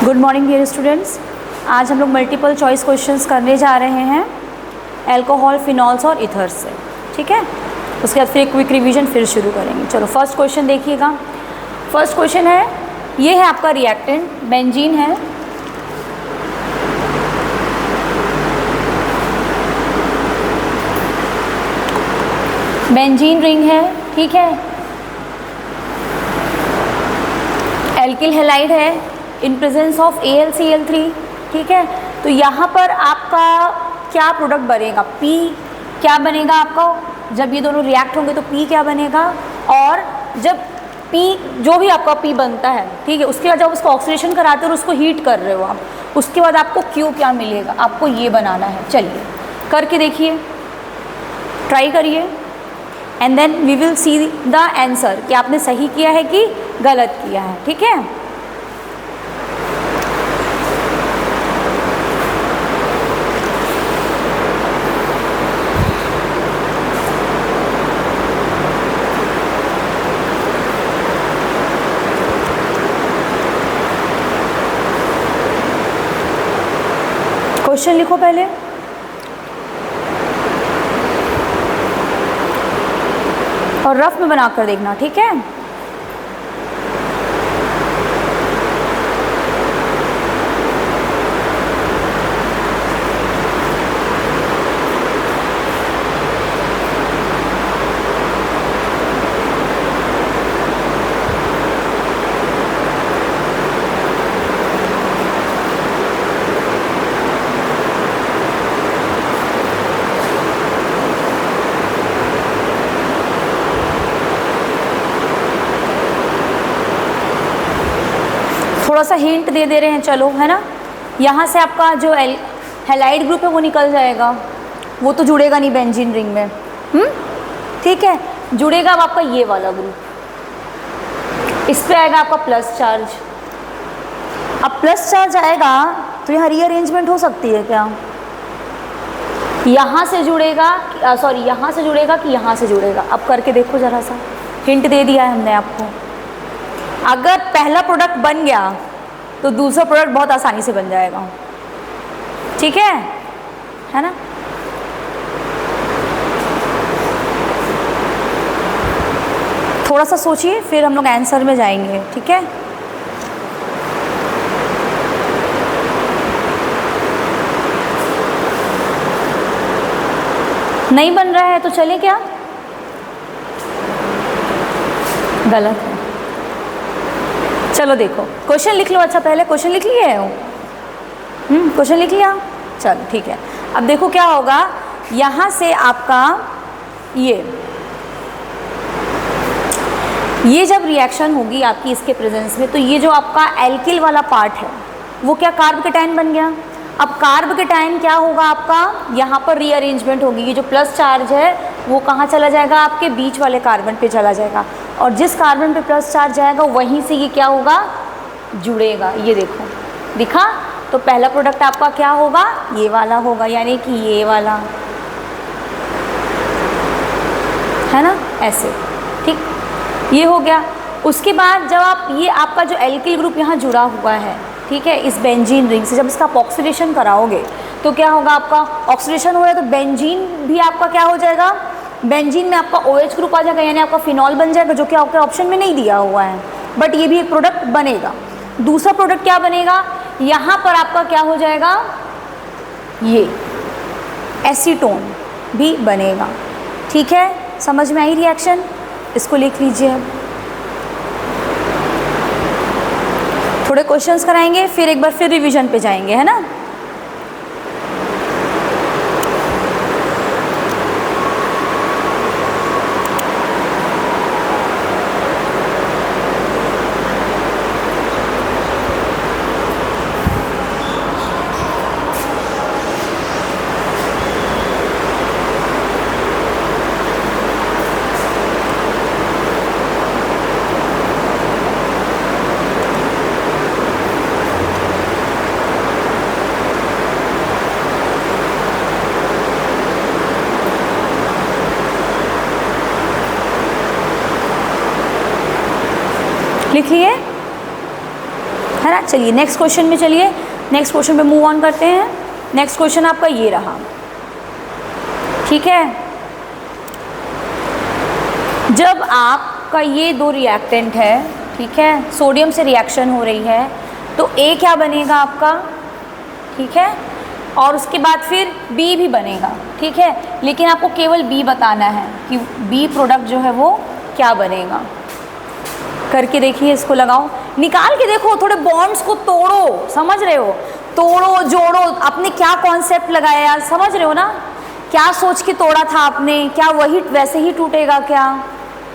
Good morning dear students. आज हम लोग मल्टीपल चॉइस क्वेश्चंस करने जा रहे हैं अल्कोहल, फिनॉल्स और इथर्स से। ठीक है, उसके बाद फिर क्विक रिवीजन फिर शुरू करेंगे। चलो फर्स्ट क्वेश्चन देखिएगा। फर्स्ट क्वेश्चन है, ये है आपका रिएक्टेंट बेंजीन है। बेंजीन रिंग है, ठीक है। एल्किल हैलाइड है इन प्रेजेंस ऑफ AlCl3, ठीक है। तो यहाँ पर आपका क्या प्रोडक्ट बनेगा? P क्या बनेगा आपका? जब ये दोनों रिएक्ट होंगे तो P क्या बनेगा? और जब P जो भी आपका P बनता है, ठीक है, उसके बाद जब उसको ऑक्सीडेशन कराते हो और उसको हीट कर रहे हो आप, उसके बाद आपको Q क्या मिलेगा? आपको ये बनाना है। चलिए करके देखिए, ट्राई करिए and then we will see the answer कि आपने सही किया है कि गलत किया है। ठीक है, क्वेश्चन लिखो पहले। और रफ में बनाकर देखना, ठीक है। थोड़ा सा हिंट दे रहे हैं, चलो, है ना। यहाँ से आपका जो हैलाइड ग्रुप है वो निकल जाएगा, वो तो जुड़ेगा नहीं बेंजीन रिंग में। ठीक है, जुड़ेगा अब आपका ये वाला ग्रुप, इस पे आएगा आपका प्लस चार्ज। अब प्लस चार्ज आएगा तो यहाँ रीअरेंजमेंट हो सकती है क्या? यहाँ से जुड़ेगा, सॉरी यहाँ से जुड़ेगा कि यहाँ से जुड़ेगा? अब करके देखो जरा सा, हिंट दे दिया है हमने आपको। अगर पहला प्रोडक्ट बन गया तो दूसरा प्रोडक्ट बहुत आसानी से बन जाएगा, ठीक है ना। थोड़ा सा सोचिए फिर हम लोग आंसर में जाएंगे, ठीक है। नहीं बन रहा है तो चले क्या? गलत है। चलो देखो, क्वेश्चन लिख लो। अच्छा पहले क्वेश्चन लिख लिए हो? क्वेश्चन लिख लिया? चलो ठीक है। अब देखो क्या होगा, यहाँ से आपका ये जब रिएक्शन होगी आपकी इसके प्रेजेंस में, तो ये जो आपका एल्किल वाला पार्ट है वो क्या कार्ब केटायन बन गया। अब कार्ब केटायन क्या होगा आपका? यहाँ पर रीअरेंजमेंट होगी। ये जो प्लस चार्ज है वो कहाँ चला जाएगा? आपके बीच वाले कार्बन पे चला जाएगा, और जिस कार्बन पे प्लस चार्ज जाएगा वहीं से ये क्या होगा? जुड़ेगा। ये देखो दिखा। तो पहला प्रोडक्ट आपका क्या होगा? ये वाला होगा, यानी कि ये वाला, है ना, ऐसे। ठीक, ये हो गया। उसके बाद जब आप ये आपका जो एल्किल ग्रुप यहाँ जुड़ा हुआ है, ठीक है, इस बेंजीन रिंग से जब इसका आप ऑक्सीडेशन कराओगे तो क्या होगा? आपका ऑक्सीडेशन हो रहा है तो बेंजीन भी आपका क्या हो जाएगा? बेंजीन में आपका OH ग्रुप आ जाएगा, यानी आपका फिनॉल बन जाएगा, जो कि आपके ऑप्शन में नहीं दिया हुआ है, बट ये भी एक प्रोडक्ट बनेगा। दूसरा प्रोडक्ट क्या बनेगा? यहाँ पर आपका क्या हो जाएगा? ये एसीटोन भी बनेगा। ठीक है, समझ में आई रिएक्शन? इसको लिख लीजिए। थोड़े क्वेश्चंस कराएंगे, फिर एक बार फिर रिवीजन पे जाएंगे, है ना। लिख लिए, है ना। ना। चलिए नेक्स्ट क्वेश्चन में चलिए, नेक्स्ट क्वेश्चन पे मूव ऑन करते हैं। नेक्स्ट क्वेश्चन आपका ये रहा, ठीक है। जब आपका ये दो रिएक्टेंट है, ठीक है, सोडियम से रिएक्शन हो रही है, तो A क्या बनेगा आपका, ठीक है, और उसके बाद फिर B भी बनेगा, ठीक है। लेकिन आपको केवल B बताना है कि B प्रोडक्ट जो है वो क्या बनेगा। करके देखिए, इसको लगाओ, निकाल के देखो, थोड़े बॉन्ड्स को तोड़ो, समझ रहे हो, तोड़ो जोड़ो। आपने क्या कॉन्सेप्ट लगाया यार, समझ रहे हो ना, क्या सोच के तोड़ा था आपने, क्या वही वैसे ही टूटेगा क्या,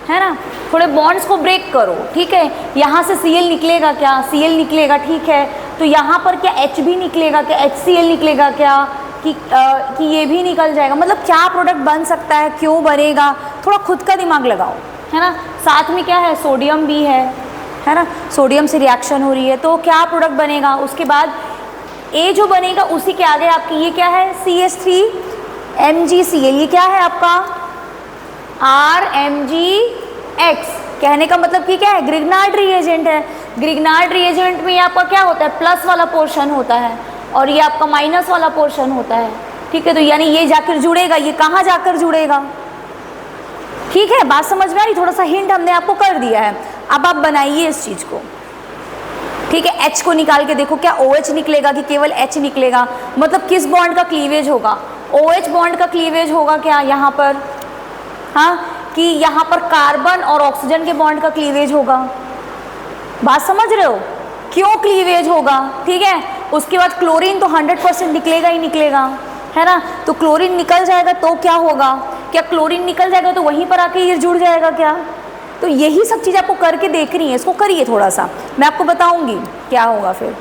है ना। थोड़े बॉन्ड्स को ब्रेक करो, ठीक है। यहाँ से Cl निकलेगा क्या, Cl निकलेगा, ठीक है। तो यहाँ पर क्या H भी निकलेगा क्या, HCl निकलेगा क्या, कि ये भी निकल जाएगा। मतलब क्या प्रोडक्ट बन सकता है, क्यों बनेगा, थोड़ा खुद का दिमाग लगाओ, है ना। साथ में क्या है, सोडियम भी है ना, सोडियम से रिएक्शन हो रही है, तो क्या प्रोडक्ट बनेगा। उसके बाद A जो बनेगा उसी के आगे आपकी ये क्या है, CH3MgCl, ये क्या है आपका RMgX। कहने का मतलब कि क्या है, ग्रिग्नार्ड रिएजेंट है। ग्रिग्नार्ड रिएजेंट में आपका क्या होता है, प्लस वाला पोर्शन होता है और ये आपका माइनस वाला पोर्शन होता है, ठीक है। तो यानी ये जाकर जुड़ेगा, ये कहाँ जाकर जुड़ेगा, ठीक है। बात समझ में आ रही, थोड़ा सा हिंट हमने आपको कर दिया है। अब आप बनाइए इस चीज़ को, ठीक है। H को निकाल के देखो, क्या OH निकलेगा कि केवल H निकलेगा। मतलब किस बॉन्ड का क्लीवेज होगा, OH बॉन्ड का क्लीवेज होगा क्या यहाँ पर, हाँ, कि यहाँ पर कार्बन और ऑक्सीजन के बॉन्ड का क्लीवेज होगा। बात समझ रहे हो, क्यों क्लीवेज होगा, ठीक है। उसके बाद क्लोरीन तो 100% निकलेगा ही निकलेगा, है ना। तो क्लोरीन निकल जाएगा तो क्या होगा, क्या क्लोरीन निकल जाएगा तो वहीं पर आके ये जुड़ जाएगा क्या। तो यही सब चीज़ आपको करके देखनी है, इसको करिए थोड़ा सा, मैं आपको बताऊंगी क्या होगा फिर।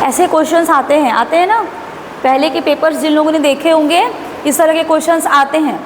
ऐसे क्वेश्चंस आते हैं ना, पहले के पेपर्स जिन लोगों ने देखे होंगे इस तरह के क्वेश्चंस आते हैं।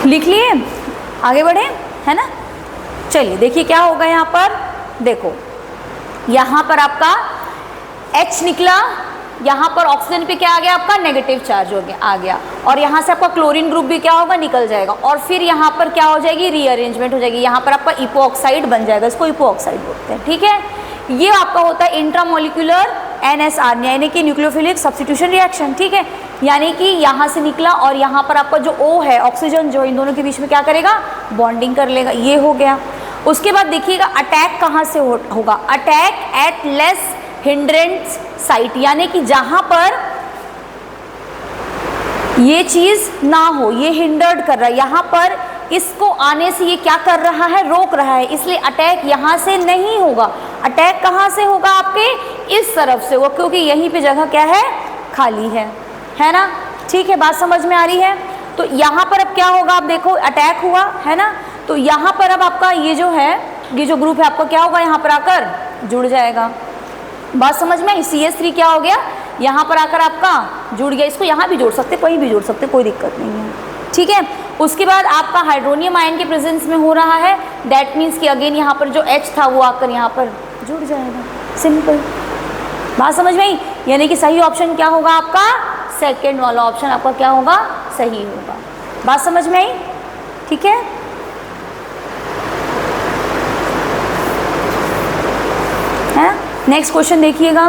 लिख लिए, आगे बढ़े, है ना। चलिए देखिए क्या होगा यहाँ पर, देखो यहाँ पर आपका H निकला, यहाँ पर ऑक्सीजन पे क्या आ गया आपका, नेगेटिव चार्ज हो गया, आ गया, और यहाँ से आपका क्लोरीन ग्रुप भी क्या होगा, निकल जाएगा, और फिर यहाँ पर क्या हो जाएगी, रीअरेंजमेंट हो जाएगी, यहाँ पर आपका इपो ऑक्साइड बन जाएगा, इसको इपो ऑक्साइड बोलते हैं, ठीक है। ये आपका होता है इंट्रामोलिकुलर NSR यानी कि न्यूक्लियोफिलिक सब्स्टिट्यूशन रिएक्शन, ठीक है। यानी कि यहाँ से निकला और यहाँ पर आपका जो O है, ऑक्सीजन जो इन दोनों के बीच में क्या करेगा, बॉन्डिंग कर लेगा, ये हो गया। उसके बाद देखिएगा अटैक कहाँ से होगा, attack eight less hindrance site, यानी कि जहाँ पर ये चीज़ ना हो, ये हिंडर्ड कर रहा है, यहाँ पर इसको आने से ये क्या कर रहा है, रोक रहा है, इसलिए अटैक यहाँ से नहीं होगा। अटैक कहाँ से होगा, आपके इस तरफ से होगा, क्योंकि यहीं पे जगह क्या है, खाली है ना, ठीक है। बात समझ में आ रही है। तो यहाँ पर अब क्या होगा, आप देखो अटैक हुआ है ना, तो यहाँ पर अब आपका ये जो है, ये जो ग्रुप है आपका क्या होगा, यहाँ पर आकर जुड़ जाएगा। बात समझ में आई। CH3 क्या हो गया, यहाँ पर आकर आपका जुड़ गया, इसको यहाँ भी जोड़ सकते, कहीं भी जोड़ सकते, कोई दिक्कत नहीं है, ठीक है। उसके बाद आपका हाइड्रोनियम आयन के प्रेजेंस में हो रहा है, दैट मीन्स कि अगेन यहाँ पर जो H था वो आकर यहाँ पर जुड़ जाएगा, सिंपल। बात समझ में आई। यानी कि सही ऑप्शन क्या होगा आपका, सेकेंड वाला ऑप्शन आपका क्या होगा, सही होगा। बात समझ में आई, ठीक है। नेक्स्ट क्वेश्चन देखिएगा,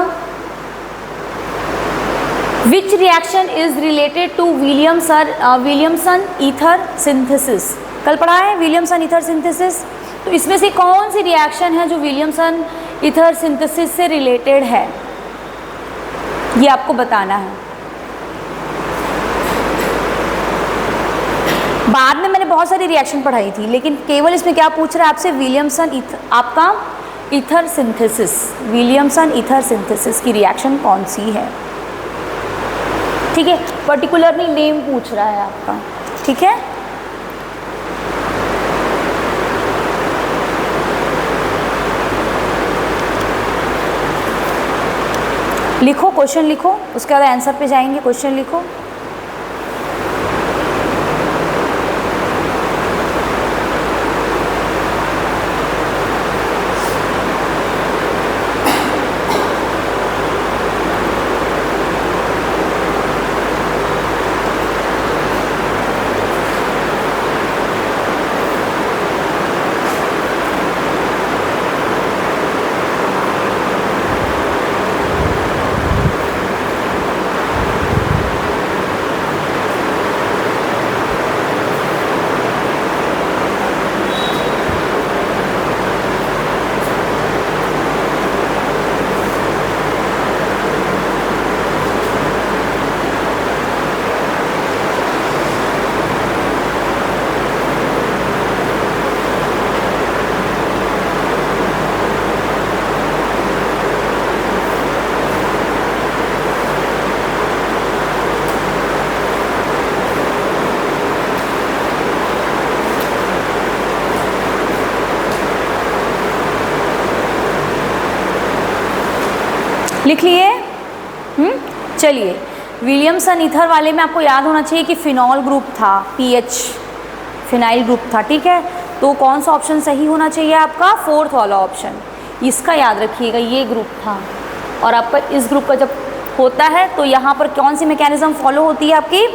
which reaction is related to Williamson ether synthesis? कल पढ़ा है विलियमसन ईथर सिंथेसिस। तो इसमें से कौन सी रिएक्शन है जो विलियमसन ईथर सिंथेसिस से रिलेटेड है, ये आपको बताना है। बाद में मैंने बहुत सारी रिएक्शन पढ़ाई थी, लेकिन केवल इसमें क्या पूछ रहा है आपसे, विलियमसन ईथर, आपका ether synthesis, Williamson ether synthesis की रिएक्शन कौन सी है, ठीक है। पर्टिकुलरली नेम पूछ रहा है आपका, ठीक है। लिखो, क्वेश्चन लिखो, उसके बाद आंसर पे जाएंगे। क्वेश्चन लिखो। लिख लिए? चलिए, विलियमसन ईथर वाले में आपको याद होना चाहिए कि फिनॉल ग्रुप था, पीएच फिनाइल ग्रुप था, ठीक है। तो कौन सा ऑप्शन सही होना चाहिए आपका? फोर्थ वाला ऑप्शन, इसका याद रखिएगा, ये ग्रुप था। और आपका इस ग्रुप का जब होता है तो यहाँ पर कौन सी मैकेनिज्म फॉलो होती है आपकी?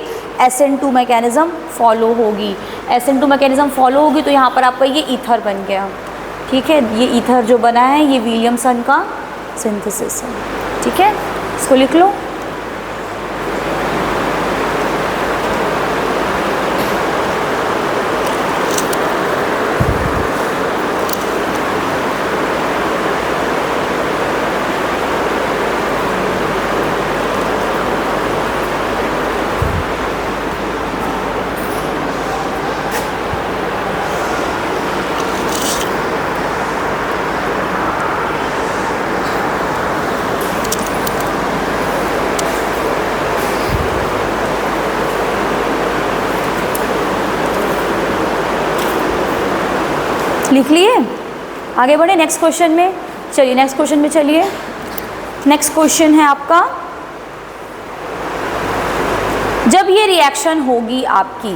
SN2 मैकेनिज्म फॉलो होगी। SN2 मैकेनिज्म फॉलो होगी तो यहाँ पर आपका ये ईथर बन गया, ठीक है। ये ईथर जो बना है ये विलियमसन का सिंथेसिस है, ठीक है। इसको लिख लो। लिख लिए? आगे बढ़े नेक्स्ट क्वेश्चन में। चलिए नेक्स्ट क्वेश्चन में चलिए। नेक्स्ट क्वेश्चन है आपका, जब ये रिएक्शन होगी आपकी,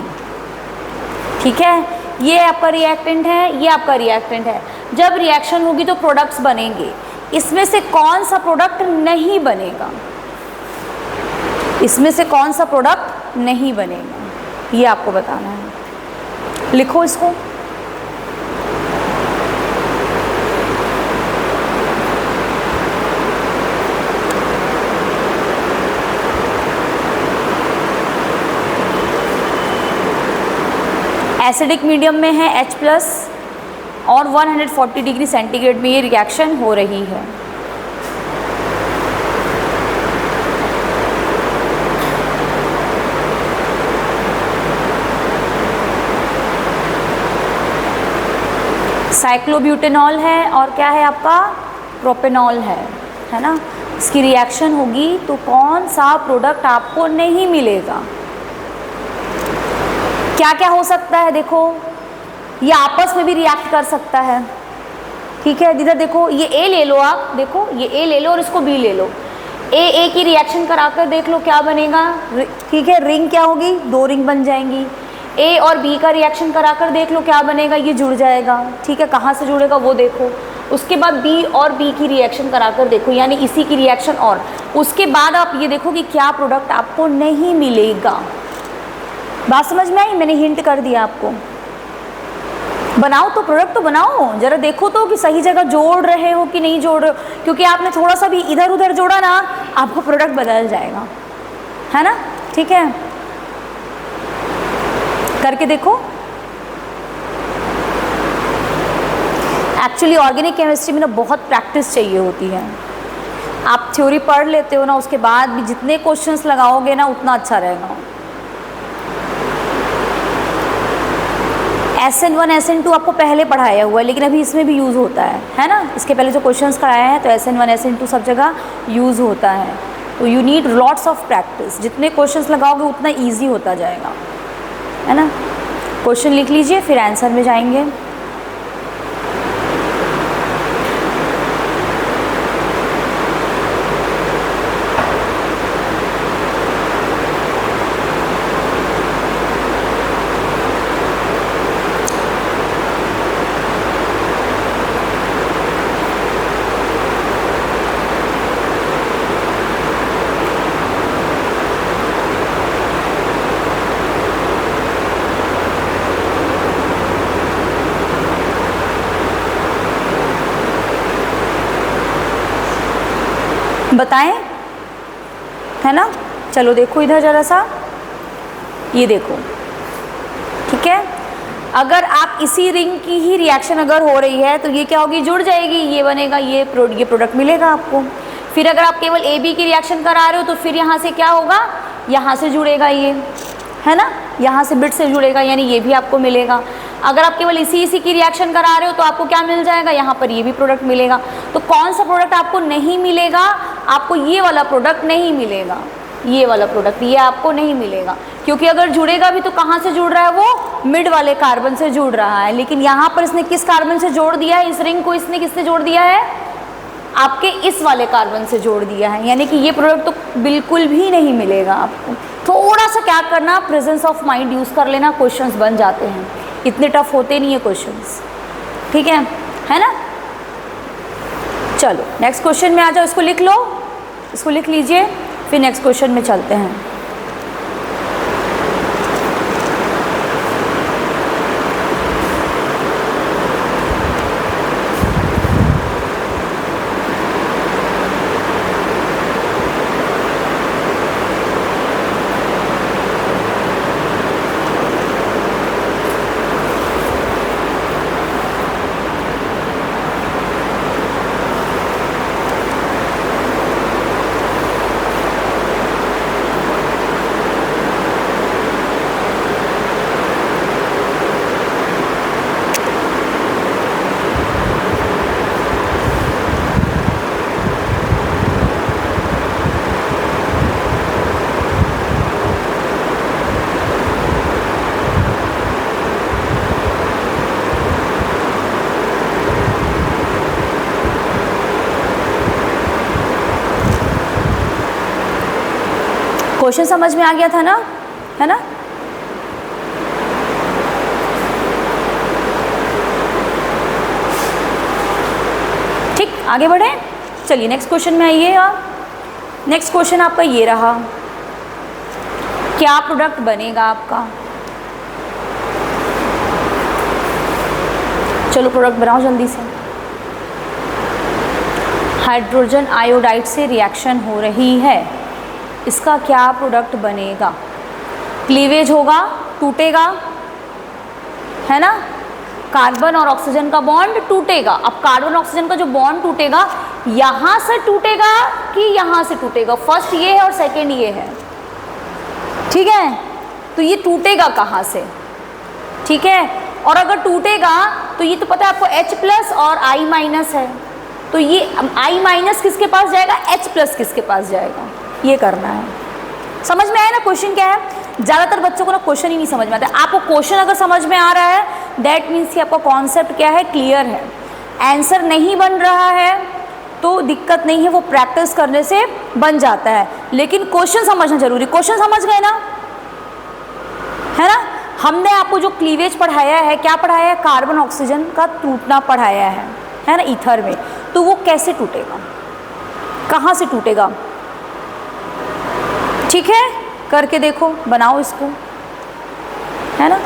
ठीक है, ये आपका रिएक्टेंट है, ये आपका रिएक्टेंट है, जब रिएक्शन होगी तो प्रोडक्ट्स बनेंगे, इसमें से कौन सा प्रोडक्ट नहीं बनेगा? इसमें से कौन सा प्रोडक्ट नहीं बनेगा, ये आपको बताना है। लिखो इसको। एसिडिक मीडियम में है H+ और 140 डिग्री सेंटीग्रेड में ये रिएक्शन हो रही है। साइक्लोब्यूटेनॉल है और क्या है आपका? प्रोपेनॉल है ना। इसकी रिएक्शन होगी तो कौन सा प्रोडक्ट आपको नहीं मिलेगा? क्या क्या हो सकता है? देखो, ये आपस में भी रिएक्ट कर सकता है, ठीक है। इधर देखो, ये A ले लो आप, देखो ये A ले लो और इसको B ले लो। A की रिएक्शन कराकर देख लो क्या बनेगा, ठीक है। रिंग क्या होगी? 2 रिंग बन जाएंगी। A और B का रिएक्शन कराकर देख लो क्या बनेगा, ये जुड़ जाएगा, ठीक है। कहाँ से जुड़ेगा वो देखो। उसके बाद B और B की रिएक्शन कराकर देखो, यानी इसी की रिएक्शन, और उसके बाद आप ये देखो कि क्या प्रोडक्ट आपको नहीं मिलेगा। बात समझ में आई? मैंने हिंट कर दिया आपको। बनाओ तो, प्रोडक्ट तो बनाओ, जरा देखो तो कि सही जगह जोड़ रहे हो कि नहीं जोड़ रहे हो, क्योंकि आपने थोड़ा सा भी इधर उधर जोड़ा ना, आपको प्रोडक्ट बदल जाएगा। है ना, ठीक है, करके देखो। एक्चुअली ऑर्गेनिक केमिस्ट्री में ना बहुत प्रैक्टिस चाहिए होती है। आप थ्योरी पढ़ लेते हो ना, उसके बाद भी जितने क्वेश्चंस लगाओगे ना उतना अच्छा रहेगा। SN1 SN2 आपको पहले पढ़ाया हुआ है, लेकिन अभी इसमें भी यूज़ होता है ना। इसके पहले जो क्वेश्चंस कराया है तो SN1 SN2 सब जगह यूज़ होता है। तो you need lots of practice, जितने क्वेश्चंस लगाओगे उतना ईजी होता जाएगा, है ना। क्वेश्चन लिख लीजिए, फिर आंसर में जाएंगे। बताएं, है ना। चलो देखो इधर ज़रा सा, ये देखो, ठीक है। अगर आप इसी रिंग की ही रिएक्शन अगर हो रही है तो ये क्या होगी, जुड़ जाएगी, ये बनेगा, ये प्रोडक्ट मिलेगा आपको। फिर अगर आप केवल AB की रिएक्शन करा रहे हो तो फिर यहाँ से क्या होगा, यहाँ से जुड़ेगा ये, है ना, यहाँ से बिट से जुड़ेगा, यानी ये भी आपको मिलेगा। अगर आप केवल इसी की रिएक्शन करा रहे हो तो आपको क्या मिल जाएगा, यहाँ पर ये भी प्रोडक्ट मिलेगा। तो कौन सा प्रोडक्ट आपको नहीं मिलेगा, आपको ये वाला प्रोडक्ट नहीं मिलेगा, ये वाला प्रोडक्ट ये आपको नहीं मिलेगा, क्योंकि अगर जुड़ेगा भी तो कहाँ से जुड़ रहा है, वो मिड वाले कार्बन से जुड़ रहा है। लेकिन यहाँ पर इसने किस कार्बन से जोड़ दिया है, इस रिंग को इसने किससे जोड़ दिया है, आपके इस वाले कार्बन से जोड़ दिया है, यानी कि ये प्रोडक्ट तो बिल्कुल भी नहीं मिलेगा आपको। थोड़ा सा क्या करना, प्रेजेंस ऑफ माइंड यूज़ कर लेना, क्वेश्चंस बन जाते हैं, इतने टफ होते नहीं है क्वेश्चंस, ठीक है ना। चलो नेक्स्ट क्वेश्चन में आ जाओ, इसको लिख लो, इसको लिख लीजिए, फिर नेक्स्ट क्वेश्चन में चलते हैं। क्वेश्चन समझ में आ गया था ना, है ना। ठीक, आगे बढ़े, चलिए नेक्स्ट क्वेश्चन में आइए आप। नेक्स्ट क्वेश्चन आपका ये रहा, क्या प्रोडक्ट बनेगा आपका। चलो प्रोडक्ट बनाओ जल्दी से। हाइड्रोजन आयोडाइड से रिएक्शन हो रही है, इसका क्या प्रोडक्ट बनेगा। क्लीवेज होगा, टूटेगा, है ना, कार्बन और ऑक्सीजन का बॉन्ड टूटेगा। अब कार्बन ऑक्सीजन का जो बॉन्ड टूटेगा, यहाँ से टूटेगा कि यहाँ से टूटेगा, फर्स्ट ये है और सेकेंड ये है, ठीक है। तो ये टूटेगा कहाँ से, ठीक है। और अगर टूटेगा तो ये तो पता है आपको H+ और I- है, तो ये I- किसके पास जाएगा, H+ किसके पास जाएगा, ये करना है। समझ में आया ना क्वेश्चन क्या है। ज़्यादातर बच्चों को ना क्वेश्चन ही नहीं समझ में आता। आपको क्वेश्चन अगर समझ में आ रहा है दैट मीन्स कि आपका कॉन्सेप्ट क्या है, क्लियर है। आंसर नहीं बन रहा है तो दिक्कत नहीं है, वो प्रैक्टिस करने से बन जाता है, लेकिन क्वेश्चन समझना जरूरी। क्वेश्चन समझ गए ना, है ना। हमने आपको जो क्लीवेज पढ़ाया है, क्या पढ़ाया है, कार्बन ऑक्सीजन का टूटना पढ़ाया है ना, ईथर में। तो वो कैसे टूटेगा, कहाँ से टूटेगा, ठीक है, करके देखो, बनाओ इसको, है ना।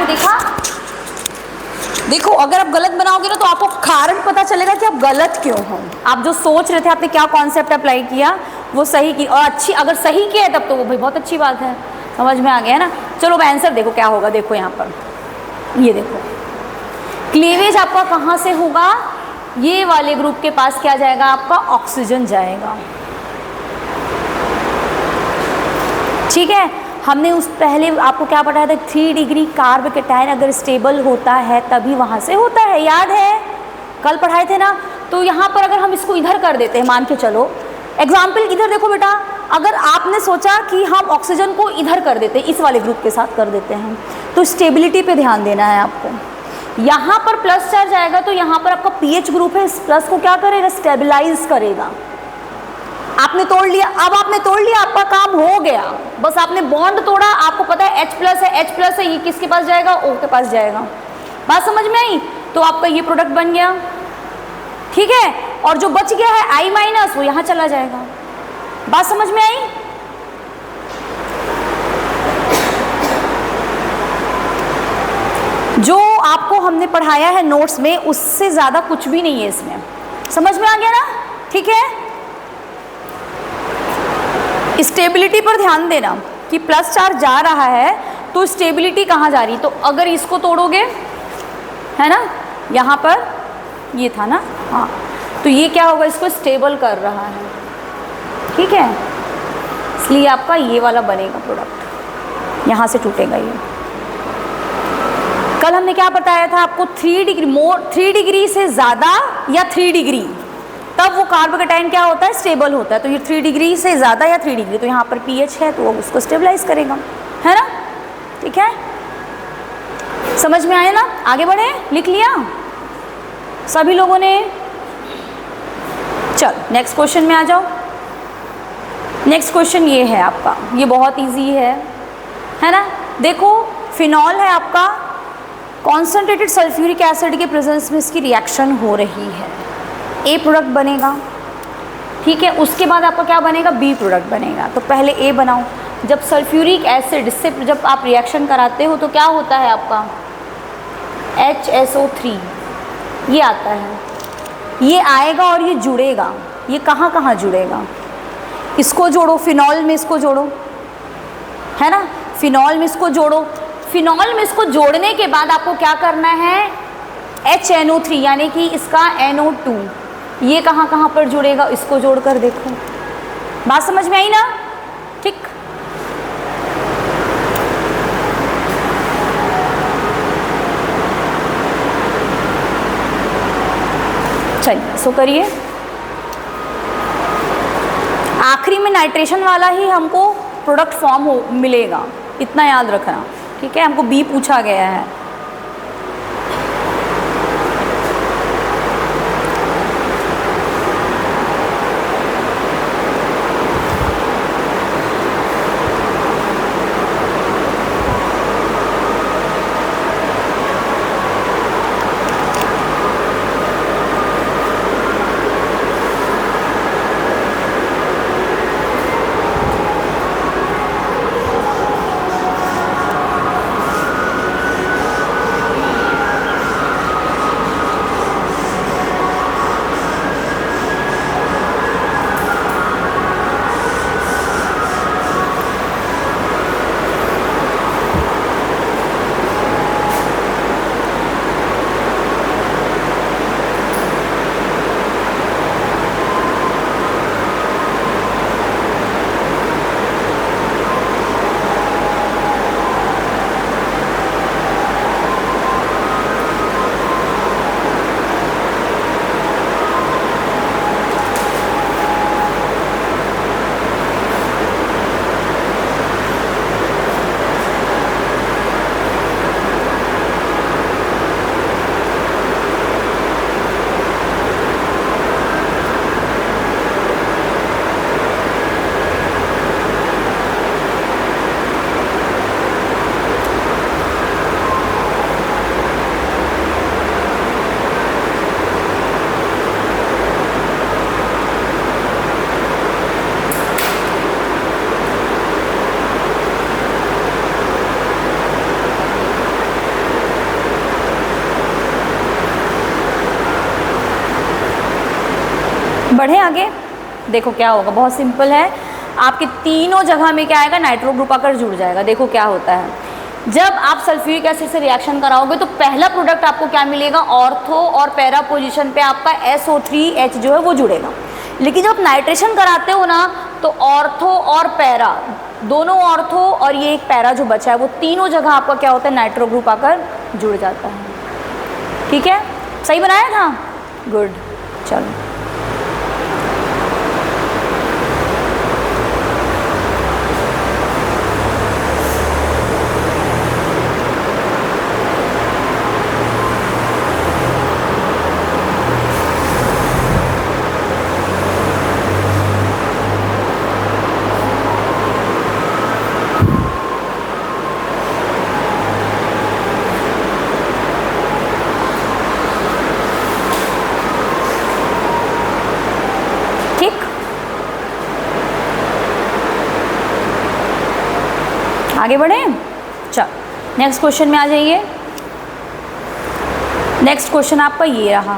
पे देखा, देखो अगर आप गलत बनाओगे ना तो आपको कारण पता चलेगा कि आप गलत क्यों हो। आप जो सोच रहे थे, आपने क्या कॉन्सेप्ट अप्लाई किया वो सही की, और अच्छी अगर सही किया है तब तो वो भाई बहुत अच्छी बात है, समझ में आ गया ना। चलो अब आंसर देखो क्या होगा, देखो यहाँ पर ये देखो, क्लीवेज आपका कहाँ से होगा, ये वाले ग्रुप के पास क्या जाएगा, आपका ऑक्सीजन जाएगा। ठीक है, हमने उस पहले आपको क्या पढ़ाया था, 3 डिग्री कार्ब कैटायन अगर स्टेबल होता है तभी वहाँ से होता है, याद है कल पढ़ाए थे ना। तो यहाँ पर अगर हम इसको इधर कर देते हैं, मान के चलो एग्जाम्पल इधर देखो बेटा, अगर आपने सोचा कि हम ऑक्सीजन को इधर कर देते हैं, इस वाले ग्रुप के साथ कर देते हैं, तो स्टेबिलिटी पे ध्यान देना है आपको। यहाँ पर प्लस चार्ज आएगा तो यहाँ पर आपका पीएच ग्रुप है, इस प्लस को क्या करेगा, स्टेबलाइज करेगा। आपने तोड़ लिया, अब आपने तोड़ लिया, आपका काम हो गया, बस आपने बॉन्ड तोड़ा, आपको पता है H प्लस है, H प्लस है, ये किसके पास जाएगा, O के पास जाएगा। बात समझ में आई, तो आपका ये प्रोडक्ट बन गया। ठीक है, और जो बच गया है I माइनस वो यहाँ चला जाएगा। बात समझ में आई। जो आपको हमने पढ़ाया है नोट्स में उससे ज़्यादा कुछ भी नहीं है इसमें, समझ में आ गया ना। ठीक है, स्टेबिलिटी पर ध्यान देना कि प्लस चार्ज जा रहा है तो स्टेबिलिटी कहाँ जा रही, तो अगर इसको तोड़ोगे है ना, यहाँ पर ये था ना, हाँ, तो ये क्या होगा, इसको स्टेबल कर रहा है। ठीक है, इसलिए आपका ये वाला बनेगा प्रोडक्ट, यहाँ से टूटेगा ये। कल हमने क्या बताया था आपको, 3 डिग्री से ज़्यादा या 3 डिग्री, तब वो कार्बोकेटाइन क्या होता है, स्टेबल होता है। तो ये 3 डिग्री से ज़्यादा या 3 डिग्री, तो यहाँ पर पीएच है तो वो उसको स्टेबलाइज करेगा, है ना। ठीक है, समझ में आया ना। आगे बढ़े, लिख लिया सभी लोगों ने। चल नेक्स्ट क्वेश्चन में आ जाओ। नेक्स्ट क्वेश्चन ये है आपका, ये बहुत इजी है ना। देखो फिनॉल है आपका, कॉन्सेंट्रेटेड सल्फ्यूरिक एसिड के प्रेजेंस में इसकी रिएक्शन हो रही है, ए प्रोडक्ट बनेगा। ठीक है, उसके बाद आपका क्या बनेगा, बी प्रोडक्ट बनेगा। तो पहले ए बनाओ। जब सल्फ्यूरिक एसिड से जब आप रिएक्शन कराते हो तो क्या होता है आपका, HSO3 ये आता है, ये आएगा और ये जुड़ेगा। ये कहाँ कहाँ जुड़ेगा, इसको जोड़ो, फिनॉल में इसको जोड़ो, है ना, फिनॉल में इसको जोड़ो। फिनॉल में इसको जोड़ने के बाद आपको क्या करना है, HNO3 यानी कि इसका NO2, ये कहाँ कहाँ पर जुड़ेगा, इसको जोड़कर देखो। बात समझ में आई ना। ठीक, चलिए सो करिए। आखिरी में नाइट्रेशन वाला ही हमको प्रोडक्ट फॉर्म हो मिलेगा, इतना याद रखना। ठीक है, हमको बी पूछा गया है। बढ़े आगे, देखो क्या होगा, बहुत सिंपल है। आपके तीनों जगह में क्या आएगा, नाइट्रो ग्रुप आकर जुड़ जाएगा। देखो क्या होता है, जब आप सल्फ्यूरिक एसिड से रिएक्शन कराओगे तो पहला प्रोडक्ट आपको क्या मिलेगा, ऑर्थो और पैरा पोजीशन पे आपका SO3H जो है वो जुड़ेगा। लेकिन जब आप नाइट्रेशन कराते हो ना, तो ऑर्थो और पैरा, दोनों ऑर्थो और ये एक पैरा जो बचा है, वो तीनों जगह आपका क्या होता है, नाइट्रो ग्रुप आकर जुड़ जाता है। ठीक है, सही बनाया था, गुड। चलो आगे बढ़े। चल नेक्स्ट क्वेश्चन में आ जाइए। नेक्स्ट क्वेश्चन आपका ये रहा,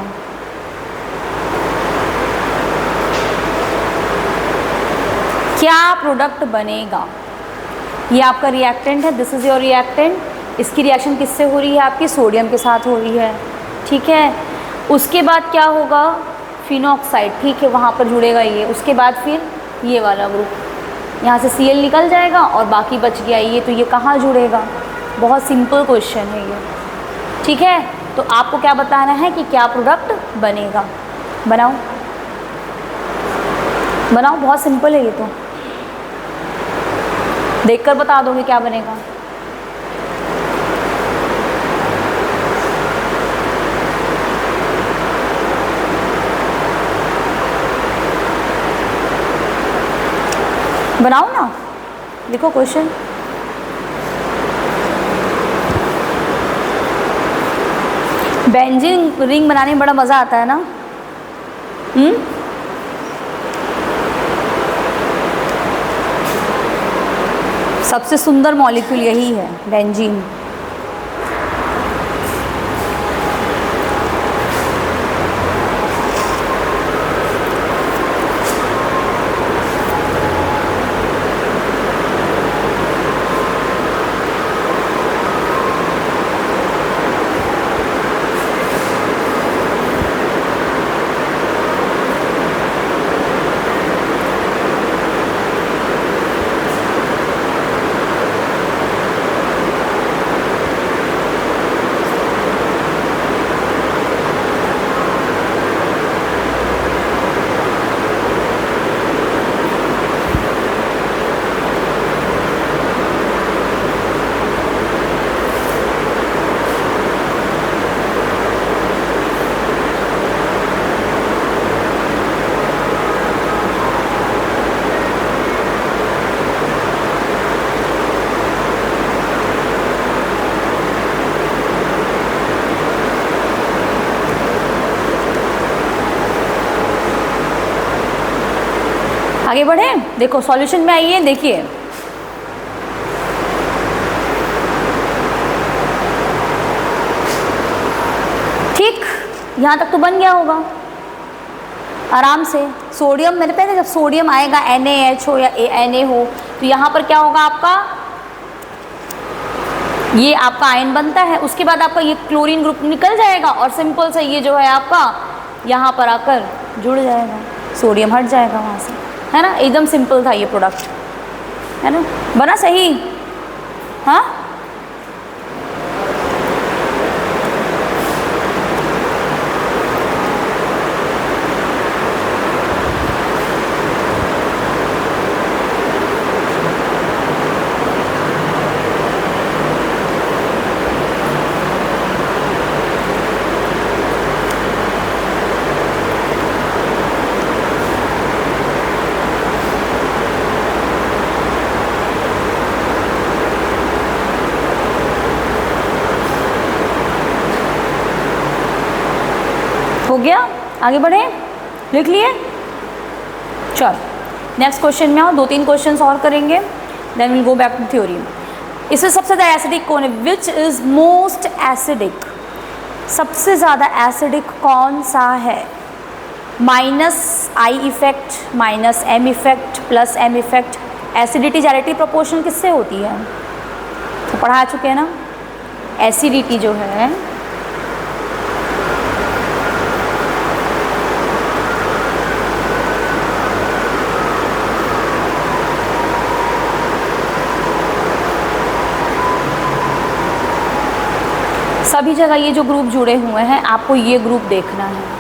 क्या प्रोडक्ट बनेगा। ये आपका रिएक्टेंट है, दिस इज योर रिएक्टेंट। इसकी रिएक्शन किससे हो रही है, आपकी सोडियम के साथ हो रही है। ठीक है, उसके बाद क्या होगा, फिनॉक्साइड, ठीक है, वहाँ पर जुड़ेगा ये। उसके बाद फिर ये वाला ग्रुप, यहाँ से Cl निकल जाएगा और बाकी बच गया ये, तो ये कहाँ जुड़ेगा। बहुत सिंपल क्वेश्चन है ये। ठीक है, तो आपको क्या बताना है कि क्या प्रोडक्ट बनेगा। बनाओ बनाओ, बहुत सिंपल है ये, तो देखकर बता दोगे क्या बनेगा। बनाओ ना, देखो क्वेश्चन। बेंजीन रिंग बनाने में बड़ा मज़ा आता है ना। सबसे सुंदर मॉलिक्यूल यही है, बेंजीन। आगे बढ़े, देखो सॉल्यूशन में आइए, देखिए ठीक, यहाँ तक तो बन गया होगा आराम से। सोडियम, मैंने पहले जब सोडियम आएगा NaH हो या Na हो, तो यहाँ पर क्या होगा आपका, ये आपका आयन बनता है। उसके बाद आपका ये क्लोरीन ग्रुप निकल जाएगा और सिंपल से ये जो है आपका यहाँ पर आकर जुड़ जाएगा, सोडियम हट जाएगा वहाँ से, है ना। एकदम सिंपल था ये प्रोडक्ट, है ना। बना सही, हाँ। हो गया, आगे बढ़े, लिख लिए। चल नेक्स्ट क्वेश्चन में आओ, 2-3 क्वेश्चंस और करेंगे, then will go back to theory. इसमें सबसे ज़्यादा एसिडिक कौन है, विच इज़ मोस्ट एसिडिक, सबसे ज़्यादा एसिडिक कौन सा है। Minus I effect minus M effect plus M effect. Acidity जाइलेटिव प्रोपोर्शनल किससे होती है, तो पढ़ा चुके हैं ना। एसिडिटी जो है सभी जगह ये जो ग्रुप जुड़े हुए हैं, आपको ये ग्रुप देखना है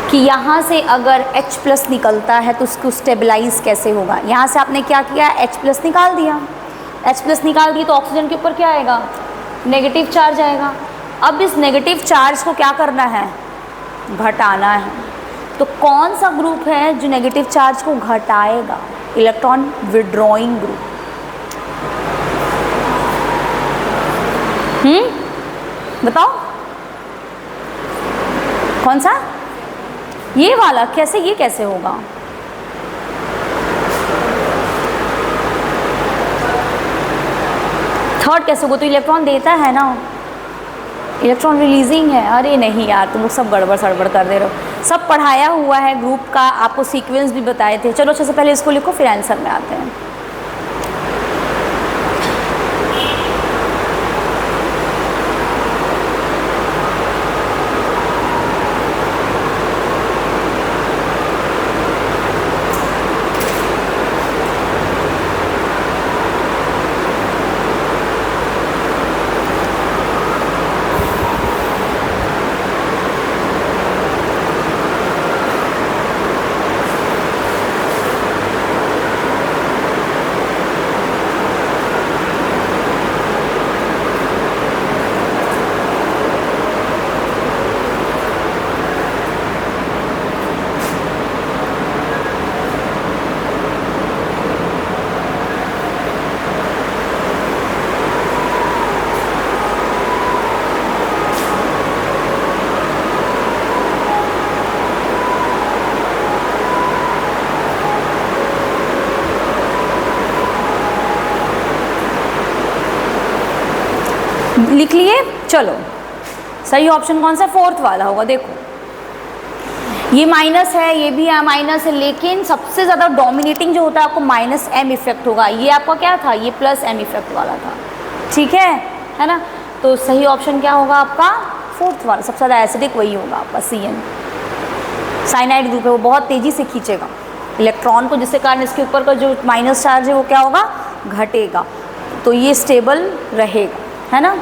कि यहाँ से अगर H प्लस निकलता है तो उसको स्टेबलाइज कैसे होगा। यहाँ से आपने क्या किया, H प्लस निकाल दिया, H प्लस निकाल दिया तो ऑक्सीजन के ऊपर क्या आएगा, नेगेटिव चार्ज आएगा। अब इस नेगेटिव चार्ज को क्या करना है, घटाना है। तो कौन सा ग्रुप है जो नेगेटिव चार्ज को घटाएगा, इलेक्ट्रॉन विड्रॉइंग ग्रुप। बताओ कौन सा, ये वाला। कैसे, ये कैसे होगा, थर्ड कैसे होगा, तो इलेक्ट्रॉन देता है ना, इलेक्ट्रॉन रिलीजिंग है। अरे नहीं यार, तुम लोग सब गड़बड़ सड़बड़ कर दे रहे हो। सब पढ़ाया हुआ है ग्रुप का, आपको सीक्वेंस भी बताए थे। चलो अच्छे से पहले इसको लिखो, फिर आंसर में आते हैं। लिख लिए, चलो सही ऑप्शन कौन सा, फोर्थ वाला होगा। देखो ये माइनस है, ये भी माइनस है, लेकिन सबसे ज़्यादा डोमिनेटिंग जो होता है आपको माइनस एम इफेक्ट होगा। ये आपका क्या था, ये प्लस एम इफेक्ट वाला था, ठीक है ना। तो सही ऑप्शन क्या होगा आपका, फोर्थ वाला। सबसे ज़्यादा एसिडिक वही होगा आपका, CN। साइनाइड ग्रुप है, वो बहुत तेज़ी से खींचेगा इलेक्ट्रॉन को, जिसके कारण इसके ऊपर का जो माइनस चार्ज है वो क्या होगा, घटेगा। तो ये स्टेबल रहेगा, है ना।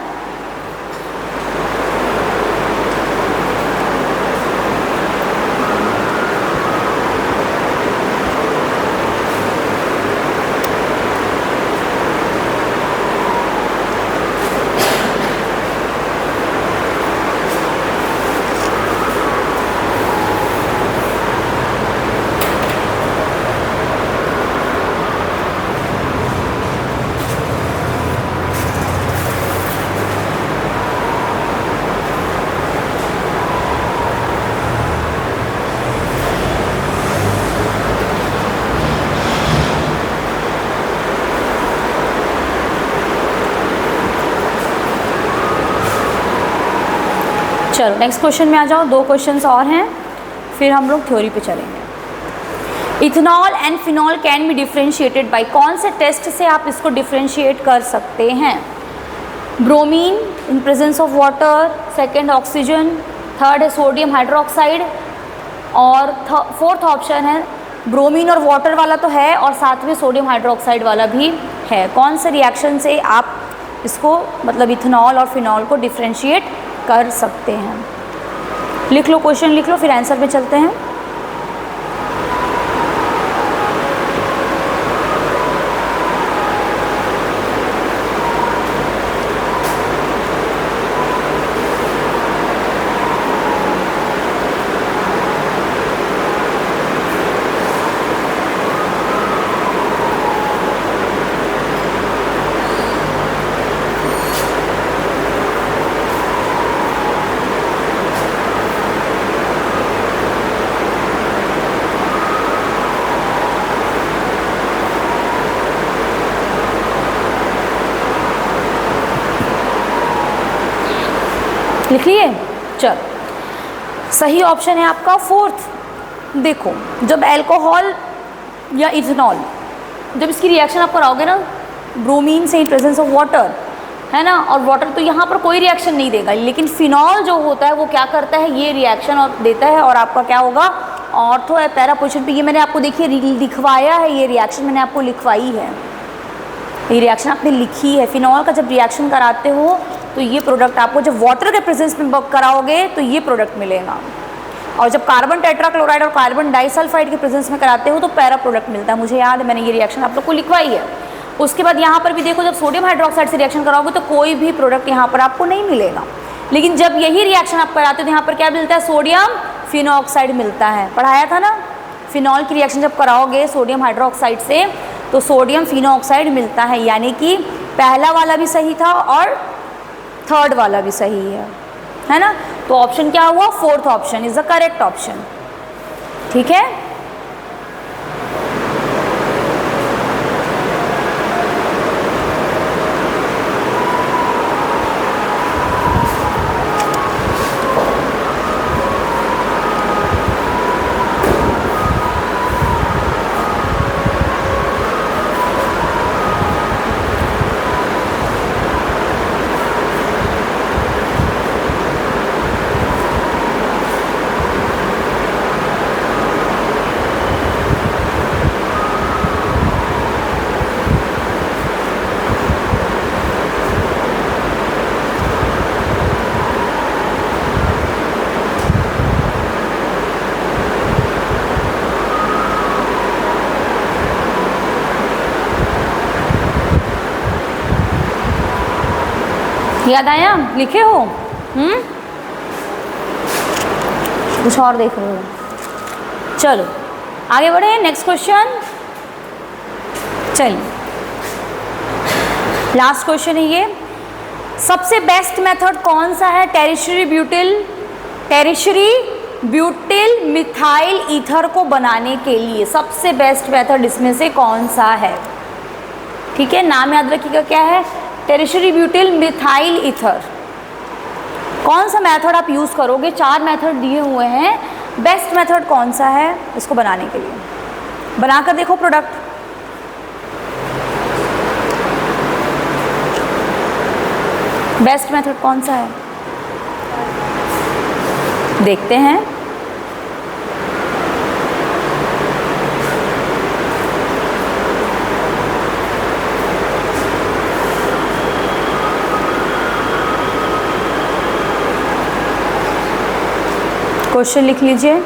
चलो नेक्स्ट क्वेश्चन में आ जाओ। 2 क्वेश्चंस और हैं, फिर हम लोग थ्योरी पे चलेंगे। Ethanol and phenol can be differentiated bye, कौन से टेस्ट से आप इसको डिफ्रेंशिएट कर सकते हैं। Bromine in presence of water, second oxygen, third है सोडियम हाइड्रोक्साइड, और फोर्थ ऑप्शन है ब्रोमीन और वाटर वाला तो है, और साथ में सोडियम हाइड्रोक्साइड वाला भी है। कौन से रिएक्शन से आप इसको मतलब इथेनॉल और फिनॉल को डिफ्रेंशिएट कर सकते हैं। लिख लो, क्वेश्चन लिख लो, फिर आंसर पे चलते हैं। लिख लिए, चलो सही ऑप्शन है आपका फोर्थ, देखो जब अल्कोहल या इथेनॉल, जब इसकी रिएक्शन आप कराओगे ना ब्रोमीन से इन प्रेजेंस ऑफ वाटर, है ना, और वाटर तो यहाँ पर कोई रिएक्शन नहीं देगा, लेकिन फिनॉल जो होता है वो क्या करता है, ये रिएक्शन और देता है, और आपका क्या होगा, ऑर्थो है पैरा पोजीशन पे। ये मैंने आपको देखिए लिखवाया है, ये रिएक्शन मैंने आपको लिखवाई है, ये रिएक्शन आपने लिखी है। फिनॉल का जब रिएक्शन कराते हो तो ये प्रोडक्ट आपको, जब वाटर के प्रेजेंस में कराओगे तो ये प्रोडक्ट मिलेगा, और जब कार्बन टेट्राक्लोराइड और कार्बन डाइसल्फाइड के प्रेजेंस में कराते हो तो पैरा प्रोडक्ट मिलता है। मुझे याद है मैंने ये रिएक्शन आप लोग को लिखवाई है। उसके बाद यहाँ पर भी देखो, जब सोडियम हाइड्रोक्साइड से रिएक्शन कराओगे तो कोई भी प्रोडक्ट यहाँ पर आपको नहीं मिलेगा, लेकिन जब यही रिएक्शन आप कराते हो तो यहाँ पर क्या मिलता है, सोडियम फिनॉक्साइड मिलता है। पढ़ाया था ना, फिनॉल की रिएक्शन जब कराओगे सोडियम हाइड्रोक्साइड से तो सोडियम फिनॉक्साइड मिलता है, यानी कि पहला वाला भी सही था और थर्ड वाला भी सही है ना। तो ऑप्शन क्या हुआ, fourth option is the correct option. ठीक है, याद आया, लिखे हो? कुछ और देख रहे हो? चलो आगे बढ़े, नेक्स्ट क्वेश्चन। चलिए लास्ट क्वेश्चन है ये, सबसे बेस्ट मेथड कौन सा है टेरिशरी ब्यूटिल मिथाइल ईथर को बनाने के लिए? सबसे बेस्ट मेथड इसमें से कौन सा है? ठीक है, नाम याद रखिएगा क्या है, टेरिशरी ब्यूटिल मिथाइल ईथर। कौन सा मेथड आप यूज़ करोगे? 4 मेथड दिए हुए हैं, बेस्ट मेथड कौन सा है इसको बनाने के लिए? बनाकर देखो प्रोडक्ट। बेस्ट मेथड कौन सा है देखते हैं। क्वेश्चन लिख लीजिए।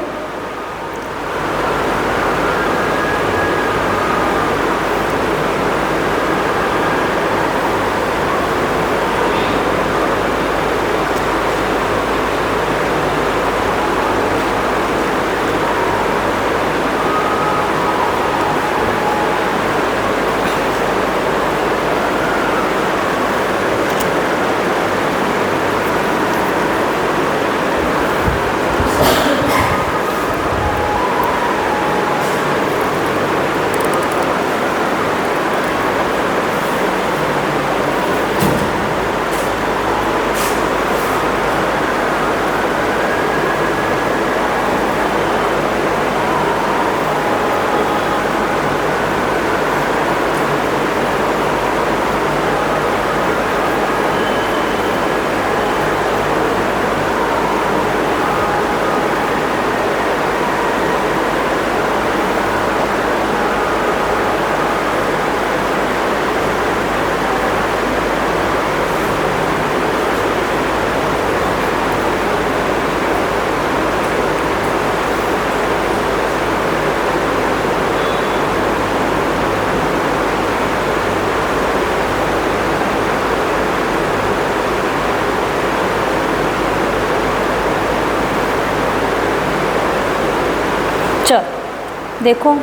देखो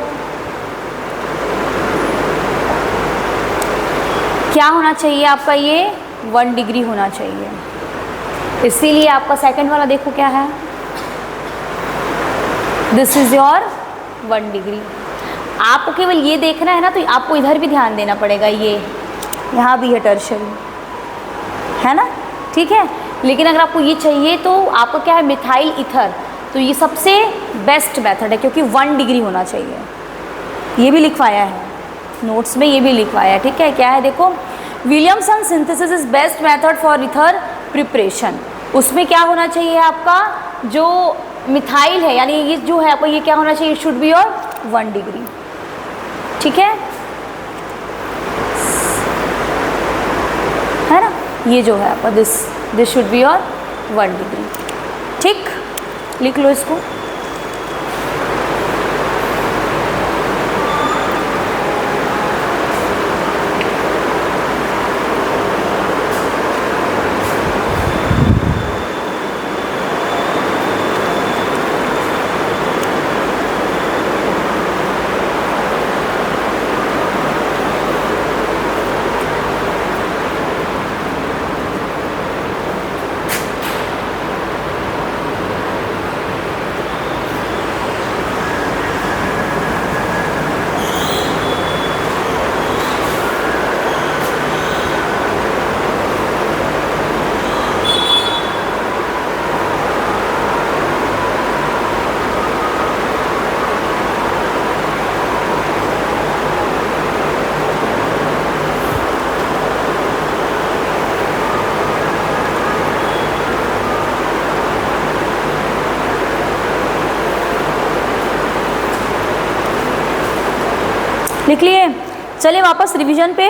क्या होना चाहिए आपका, ये 1 डिग्री होना चाहिए, इसीलिए आपका सेकंड वाला देखो क्या है, दिस इज योर 1 डिग्री। आपको केवल ये देखना है ना, तो आपको इधर भी ध्यान देना पड़ेगा, ये यहाँ भी है टर्शियरी, है ना, ठीक है। लेकिन अगर आपको ये चाहिए तो आपको क्या है, मिथाइल ईथर, तो ये सबसे बेस्ट मेथड है, क्योंकि 1 डिग्री होना चाहिए। ये भी लिखवाया है नोट्स में, ये भी लिखवाया है, ठीक है। क्या है देखो, Williamson synthesis is best method for ether preparation. उसमें क्या होना चाहिए आपका, जो मिथाइल है यानी ये जो है आपको, ये क्या होना चाहिए, शुड बी और 1 डिग्री, ठीक है ना। ये जो है आपका दिस शुड बी और 1 डिग्री, ठीक, लिख लो इसको। लिख लिए। चलिए वापस रिवीजन पे,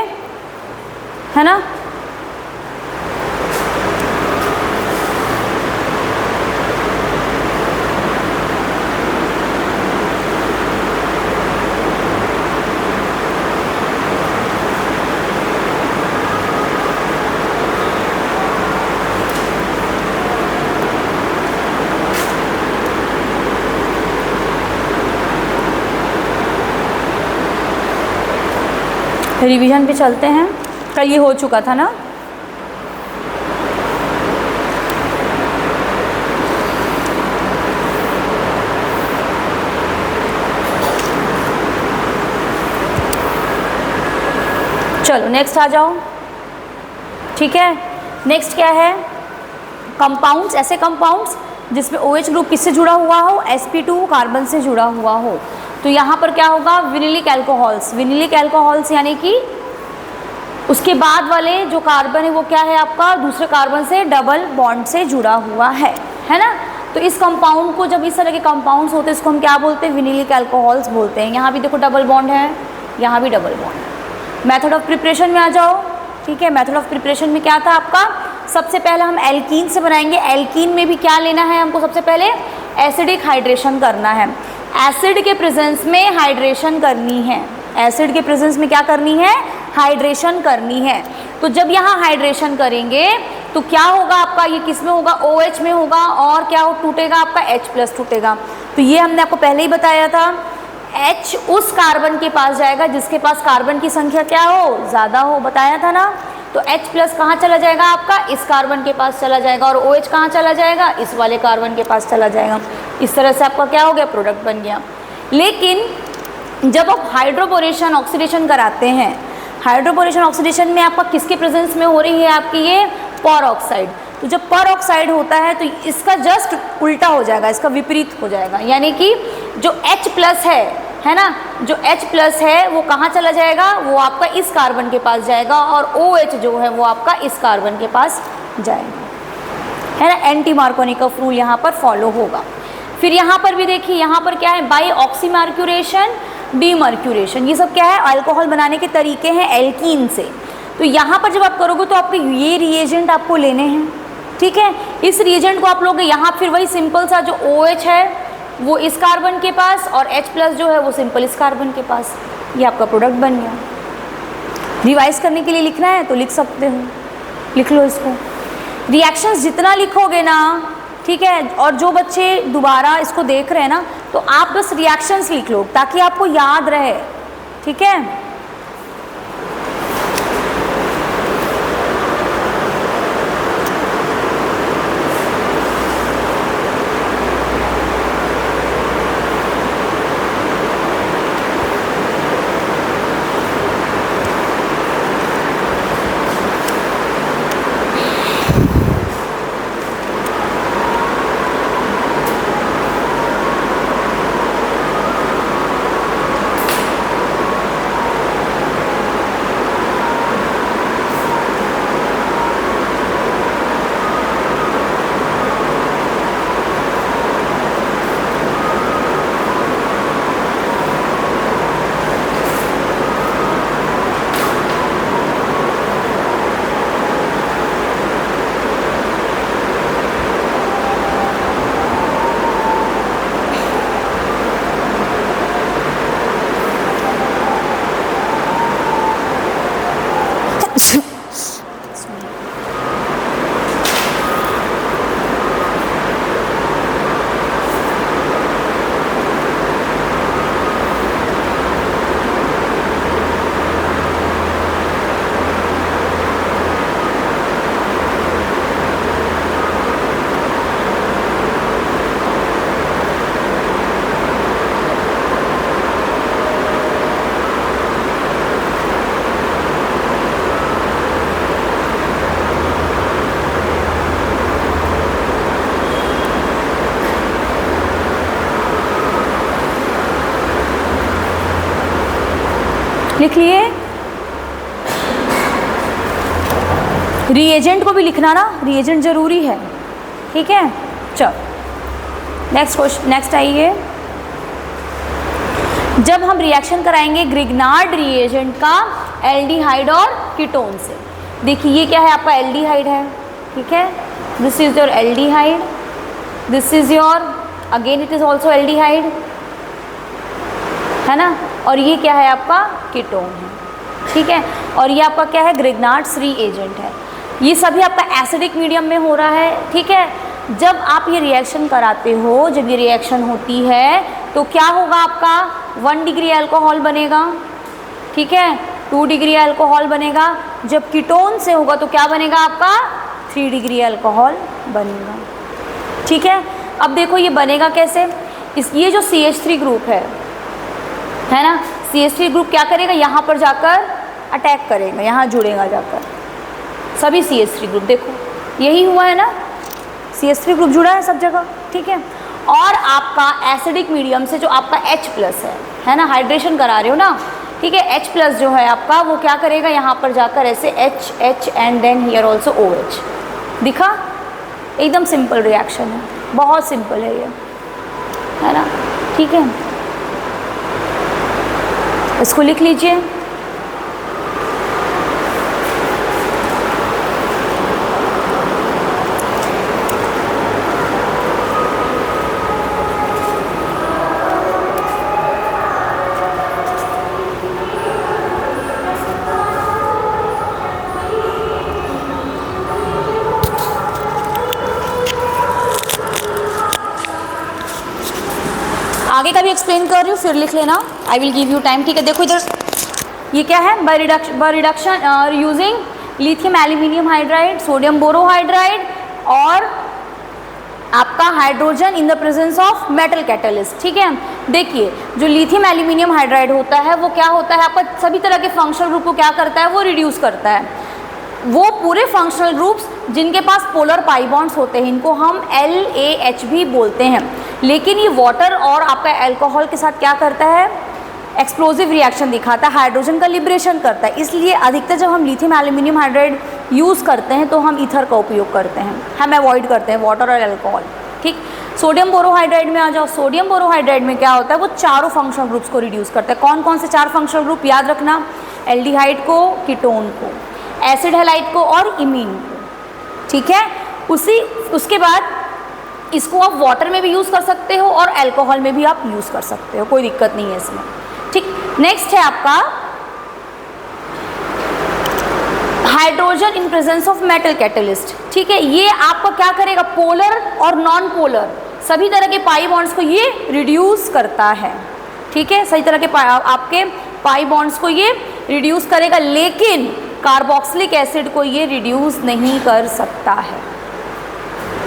है ना। रिवीजन पे चलते हैं, कल ये हो चुका था ना। चलो नेक्स्ट आ जाओ, ठीक है। नेक्स्ट क्या है, कंपाउंड्स। ऐसे कंपाउंड्स जिसमें OH ग्रुप किससे जुड़ा हुआ हो, sp2 कार्बन से जुड़ा हुआ हो। तो यहाँ पर क्या होगा, विनिलिक अल्कोहल्स। विनिलिक अल्कोहल्स यानी कि उसके बाद वाले जो कार्बन है वो क्या है आपका, दूसरे कार्बन से डबल बॉन्ड से जुड़ा हुआ है ना। तो इस कंपाउंड को, जब इस तरह के कंपाउंड्स होते हैं इसको हम क्या बोलते हैं, विनिलिक अल्कोहल्स बोलते हैं। यहाँ भी देखो डबल बॉन्ड है, यहाँ भी डबल बॉन्ड है। मेथड ऑफ प्रिपरेशन में आ जाओ, ठीक है। मेथड ऑफ प्रिपरेशन में क्या था आपका, सबसे पहले हम एल्कीन से बनाएंगे। एल्कीन में भी क्या लेना है हमको, सबसे पहले एसिडिक हाइड्रेशन करना है। एसिड के प्रेजेंस में हाइड्रेशन करनी है। एसिड के प्रेजेंस में क्या करनी है, हाइड्रेशन करनी है। तो जब यहाँ हाइड्रेशन करेंगे तो क्या होगा आपका, ये किस में होगा, OH में होगा, और क्या हो टूटेगा आपका, H+ टूटेगा। तो ये हमने आपको पहले ही बताया था, H उस कार्बन के पास जाएगा जिसके पास कार्बन की संख्या क्या हो, ज़्यादा हो, बताया था ना। तो H+ कहाँ चला जाएगा आपका, इस कार्बन के पास चला जाएगा, और OH कहाँ चला जाएगा, इस वाले कार्बन के पास चला जाएगा। इस तरह से आपका क्या हो गया, प्रोडक्ट बन गया। लेकिन जब आप हाइड्रोबोरेशन ऑक्सीडेशन कराते हैं, हाइड्रोबोरेशन ऑक्सीडेशन में आपका किसके प्रेजेंस में हो रही है आपकी, ये पर ऑक्साइड। तो जब पर ऑक्साइड होता है तो इसका जस्ट उल्टा हो जाएगा, इसका विपरीत हो जाएगा। यानी कि जो H+ है ना, जो H+ है वो कहाँ चला जाएगा, वो आपका इस कार्बन के पास जाएगा, और OH जो है वो आपका इस कार्बन के पास जाएगा, है ना। एंटी मार्कोनिकॉफ रूल यहाँ पर फॉलो होगा। फिर यहाँ पर भी देखिए, यहाँ पर क्या है, बाई ऑक्सीमार्क्यूरेशन, डीमर्क्यूरेशन, ये सब क्या है, अल्कोहल बनाने के तरीके हैं एल्कीन से। तो यहाँ पर जब आप करोगे तो आपके ये रिएजेंट आपको लेने हैं, ठीक है। इस रिएजेंट को आप लोगे यहाँ, फिर वही सिंपल सा जो OH है वो इस कार्बन के पास, और H+ जो है वो सिंपल इस कार्बन के पास, ये आपका प्रोडक्ट बन गया। रिवाइज करने के लिए लिखना है तो लिख सकते हो, लिख लो इसको। रिएक्शंस जितना लिखोगे ना, ठीक है, और जो बच्चे दोबारा इसको देख रहे हैं ना, तो आप बस रिएक्शंस लिख लो ताकि आपको याद रहे, ठीक है। लिख लिए। रिएजेंट को भी लिखना ना, रिएजेंट जरूरी है, ठीक है। चल नेक्स्ट क्वेश्चन, नेक्स्ट आइए। जब हम रिएक्शन कराएंगे ग्रिग्नार्ड रिएजेंट का एल्डिहाइड और कीटोन से, देखिए ये क्या है आपका एल्डिहाइड है, ठीक है, this is your aldehyde, this is your again it is also aldehyde, है ना, और ये क्या है आपका कीटोन है, ठीक है, और ये आपका क्या है ग्रिग्नार्ड्स रिएजेंट है। ये सभी आपका एसिडिक मीडियम में हो रहा है, ठीक है। जब आप ये रिएक्शन कराते हो, जब ये रिएक्शन होती है तो क्या होगा आपका 1 डिग्री अल्कोहल बनेगा, ठीक है, 2 डिग्री अल्कोहल बनेगा। जब कीटोन से होगा तो क्या बनेगा आपका 3 डिग्री अल्कोहल बनेगा, ठीक है। अब देखो ये बनेगा कैसे, ये जो CH3 ग्रुप है ना, CH3 ग्रुप क्या करेगा, यहाँ पर जाकर अटैक करेगा, यहाँ जुड़ेगा जाकर सभी CH3 ग्रुप, देखो यही हुआ है ना, CH3 ग्रुप जुड़ा है सब जगह, ठीक है। और आपका एसिडिक मीडियम से जो आपका H+ है ना, हाइड्रेशन करा रहे हो ना, ठीक है, H+ जो है आपका वो क्या करेगा, यहाँ पर जाकर ऐसे H and then here also OH, दिखा, एकदम सिंपल रिएक्शन है, बहुत सिंपल है ये, है ना, ठीक है। इसको लिख लीजिए। आगे का भी एक्सप्लेन कर रही हूँ, फिर लिख लेना, I will give you time, ठीक है। देखो इधर ये क्या है, by reduction using lithium aluminium hydride, sodium borohydride और आपका hydrogen in the presence of metal catalyst, ठीक है। देखिए जो लिथियम एल्यूमिनियम हाइड्राइड होता है वो क्या होता है आपका सभी तरह के फंक्शनल ग्रुप को क्या करता है, वो रिड्यूस करता है। वो पूरे फंक्शनल ग्रुप्स जिनके पास पोलर पाई बॉन्ड्स होते हैं इनको हम LAH भी बोलते हैं, लेकिन ये वाटर और आपका अल्कोहल के साथ क्या करता है, एक्सप्लोजिव रिएक्शन दिखाता है, हाइड्रोजन का लिबरेशन करता है। इसलिए अधिकतर जब हम लिथियम एल्यूमिनियम हाइड्राइड यूज़ करते हैं तो हम ईथर का उपयोग करते हैं, हम अवॉइड करते हैं वाटर और अल्कोहल, ठीक। सोडियम बोरोहाइड्राइड में आ जाओ, सोडियम बोरोहाइड्राइड में क्या होता है, वो चारों फंक्शनल ग्रुप्स को रिड्यूस करता है। कौन कौन से 4 फंक्शनल ग्रुप याद रखना, एल्डिहाइड को, कीटोन को, एसिड हैलाइड को और इमीन को, ठीक है। उसके बाद इसको आप वाटर में भी यूज़ कर सकते हो और अल्कोहल में भी आप यूज़ कर सकते हो, कोई दिक्कत नहीं है इसमें, ठीक। नेक्स्ट है आपका hydrogen in presence of metal catalyst, ठीक है। ये आपका क्या करेगा, पोलर और नॉन पोलर सभी तरह के पाई बॉन्ड्स को ये रिड्यूस करता है, ठीक है, सही तरह के आपके पाई बॉन्ड्स को ये रिड्यूस करेगा, लेकिन कार्बोक्सिलिक एसिड को ये रिड्यूस नहीं कर सकता है,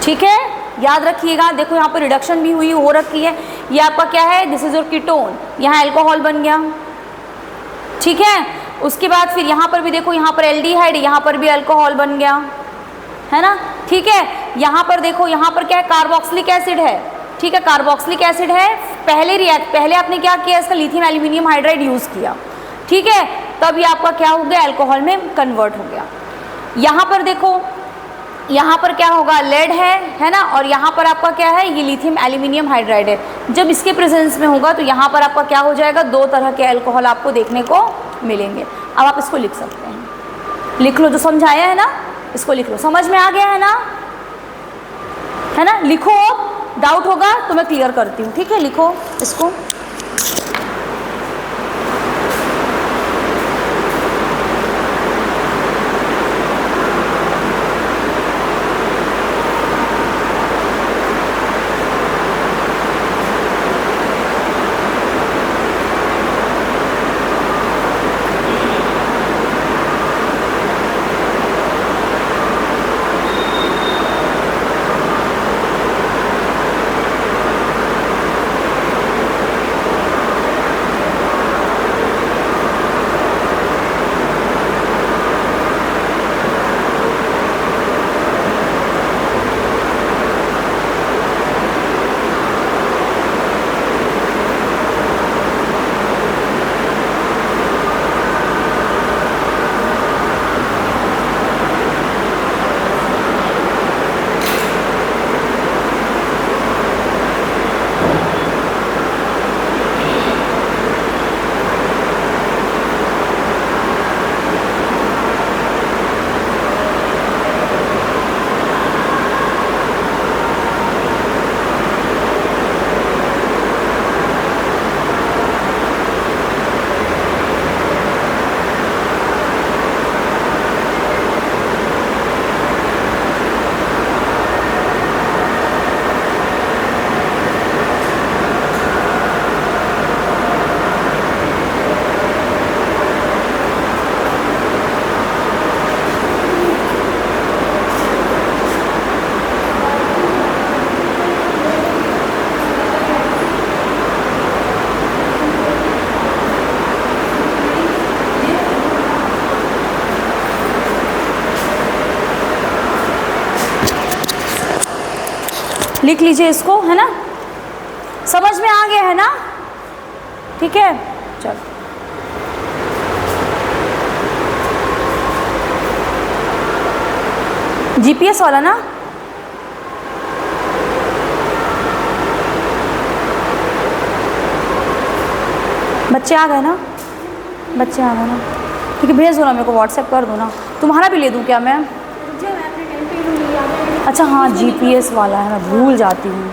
ठीक है, याद रखिएगा। देखो यहाँ पर रिडक्शन भी हुई हो रखी है, ये आपका क्या है, दिस इज योर कीटोन, यहाँ अल्कोहल बन गया, ठीक है। उसके बाद फिर यहाँ पर भी देखो, यहाँ पर एल्डिहाइड, यहाँ पर भी अल्कोहल बन गया, है ना, ठीक है। यहाँ पर देखो, यहाँ पर क्या है, कार्बोक्सिलिक एसिड है, ठीक है, कार्बोक्सिलिक एसिड है। पहले आपने क्या किया, इसका लिथियम एल्यूमिनियम हाइड्राइड यूज़ किया, ठीक है, तब ये आपका क्या हो गया, अल्कोहल में कन्वर्ट हो गया। यहाँ पर देखो, यहाँ पर क्या होगा, लेड है ना, और यहाँ पर आपका क्या है, ये लिथियम एल्यूमिनियम हाइड्राइड है। जब इसके प्रेजेंस में होगा तो यहाँ पर आपका क्या हो जाएगा, 2 तरह के अल्कोहल आपको देखने को मिलेंगे। अब आप इसको लिख सकते हैं, लिख लो, जो समझाया है ना इसको लिख लो, समझ में आ गया है ना, लिखो, डाउट होगा तो मैं क्लियर करती हूँ, ठीक है, लिखो इसको। लिख लीजिए इसको, है ना, समझ में आ गया है ना, ठीक है। चलो जीपीएस वाला ना, बच्चे आ गए ना, बच्चे आ गए ना, ठीक है, भेज दो ना मेरे को, व्हाट्सएप कर दो ना। तुम्हारा भी ले दूँ क्या मैं? अच्छा हाँ, जीपीएस वाला है, मैं भूल जाती हूँ।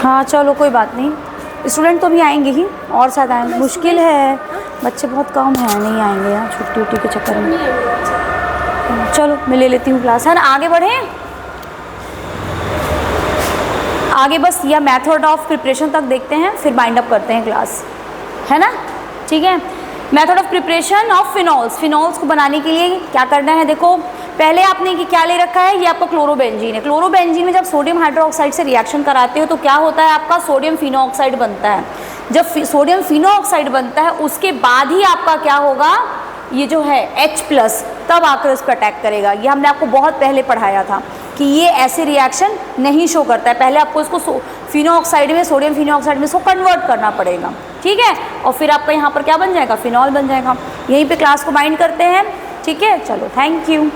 हाँ चलो कोई बात नहीं, स्टूडेंट तो भी आएंगे ही, और शायद आएंगे, मुश्किल है, बच्चे बहुत कम हैं, नहीं आएंगे यार छुट्टी उट्टी के चक्कर में। चलो मैं ले लेती हूँ क्लास, है ना। आगे बढ़ें, आगे बस यह मेथड ऑफ प्रिपरेशन तक देखते हैं, फिर बाइंड अप करते हैं क्लास, है ना, ठीक है। Method of preparation of phenols, phenols को बनाने के लिए क्या करना है, देखो पहले आपने कि क्या ले रखा है, ये आपका क्लोरोबेंजीन है। क्लोरोबेंजीन में जब सोडियम हाइड्रोक्साइड से रिएक्शन कराते हो तो क्या होता है, आपका सोडियम फिनोऑक्साइड बनता है। जब सोडियम फिनोऑक्साइड बनता है उसके बाद ही आपका क्या होगा, ये जो है H+ तब आकर इस पर अटैक करेगा। ये हमने आपको बहुत पहले पढ़ाया था कि ये ऐसे रिएक्शन नहीं शो करता है, पहले आपको इसको फिनोऑक्साइड में, सोडियम फिनोऑक्साइड में इसको कन्वर्ट करना पड़ेगा, ठीक है, और फिर आपका यहाँ पर क्या बन जाएगा, फिनॉल बन जाएगा। यहीं पे क्लास को बाइंड करते हैं, ठीक है। चलो थैंक यू।